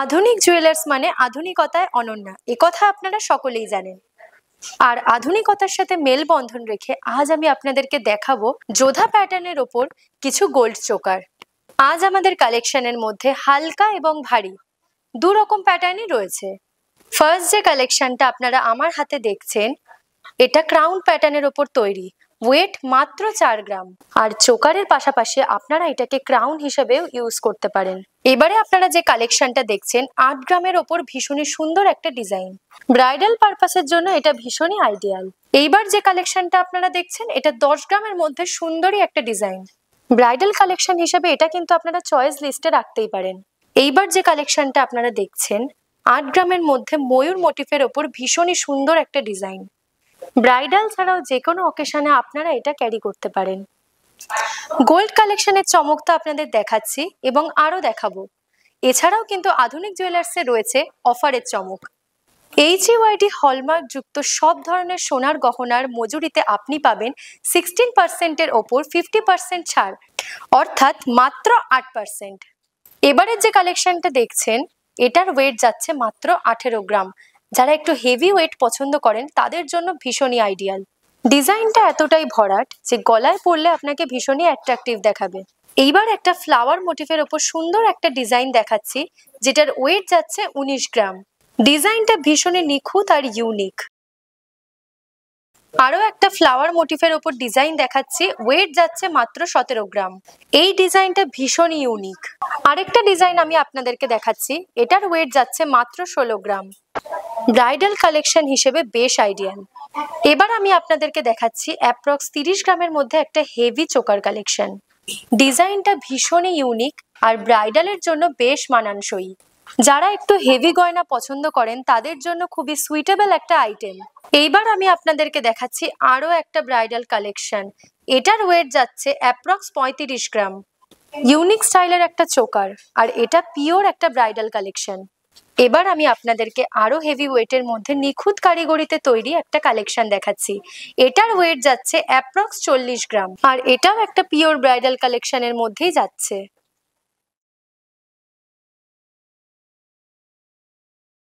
আধুনিক জুয়েলার্স মানে আধুনিকতায় অনন্য, একথা আপনারা সকলেই জানেন। আর আধুনিকতার সাথে মেলবন্ধন রেখে আজ আমি আপনাদেরকে দেখাবো যোধা প্যাটার্নের ওপর কিছু গোল্ড চোকার। আজ আমাদের কালেকশনের মধ্যে হালকা এবং ভারী দু রকম প্যাটার্নই রয়েছে। ফার্স্ট যে কালেকশনটা আপনারা আমার হাতে দেখছেন, এটা ক্রাউন প্যাটার্নের ওপর তৈরি, ওয়েট মাত্র 4 গ্রাম। আর চোকারের পাশাপাশি আপনারা এটাকে ক্রাউন হিসেবেও ইউজ করতে পারেন। এবারে আপনারা যে কালেকশনটা দেখছেন 8 গ্রামের ওপর ভীষণই সুন্দর একটা ডিজাইন, ব্রাইডাল পারপাসের জন্য এটা ভীষণই আইডিয়াল। এইবার যে কালেকশনটা আপনারা দেখছেন এটা 10 গ্রামের মধ্যে সুন্দরই একটা ডিজাইন, ব্রাইডাল কালেকশন হিসেবে এটা কিন্তু আপনারা চয়েস লিস্টে রাখতেই পারেন। এইবার যে কালেকশনটা আপনারা দেখছেন 8 গ্রামের মধ্যে ময়ূর মোটিফের ওপর ভীষণই সুন্দর একটা ডিজাইন, ব্রাইডাল ছাড়াও যে কোনো অকেশনে আপনারা এটা ক্যারি করতে পারেন। গোল্ড কালেকশনের চমক তো আপনাদের দেখাচ্ছি এবং আরো দেখাবো। এছাড়াও কিন্তু আধুনিক জুয়েলার্সে রয়েছে অফারের চমক। HUID হলমার্ক যুক্ত সব ধরনের সোনার গহনার মজুরিতে আপনি পাবেন 16% ওপর 50% ছাড়, অর্থাৎ মাত্র 8%। এবারের যে কালেকশনটা দেখছেন এটার ওয়েট যাচ্ছে মাত্র 18 গ্রাম। যারা একটু হেভি ওয়েট পছন্দ করেন তাদের জন্য ভীষণই আইডিয়াল। ডিজাইনটা এতটাই ভরাট যে গলায় পরলে আপনাকে ভীষণই অ্যাট্রাকটিভ দেখাবে। এইবার একটা ফ্লাওয়ার মোটিফের ওপর সুন্দর একটা ডিজাইন দেখাচ্ছি, যেটার ওয়েট যাচ্ছে 19 গ্রাম। ডিজাইনটা ভীষণই নিখুঁত আর ইউনিক। আরো একটা ফ্লাওয়ার মোটিফের ওপর ডিজাইন দেখাচ্ছি, ওয়েট যাচ্ছে মাত্র 17 গ্রাম। এই ডিজাইনটা ভীষণই ইউনিক। আরেকটা ডিজাইন আমি আপনাদেরকে দেখাচ্ছি, এটার ওয়েট যাচ্ছে মাত্র 16 গ্রাম। ব্রাইডাল কালেকশন হিসেবে বেশ আইডিয়াল। এবার আমি আপনাদেরকে দেখাচ্ছি অ্যাপ্রক্স 30 গ্রামের মধ্যে একটা হেভি চোকার কালেকশন। ডিজাইনটা ভীষণই ইউনিক আর ব্রাইডালের জন্য বেশ মানানসই। যারা একটু হেভি গয়না পছন্দ করেন তাদের জন্য খুবই সুইটেবল একটা আইটেম। এইবার আমি আপনাদেরকে দেখাচ্ছি আরো একটা ব্রাইডাল কালেকশন। এটার ওয়েট যাচ্ছে অ্যাপ্রক্স 35 গ্রাম। ইউনিক স্টাইলের একটা চোকার, আর এটা পিওর একটা ব্রাইডাল কালেকশন। এবার আমি আপনাদেরকে আরো হেভি ওয়েটের মধ্যে নিখুঁত কারিগরিতে তৈরি একটা কালেকশন দেখাচ্ছি। এটার ওয়েট যাচ্ছে অ্যাপ্রক্স 40 গ্রাম, আর এটাও একটা পিওর ব্রাইডাল কালেকশনের মধ্যেই যাচ্ছে।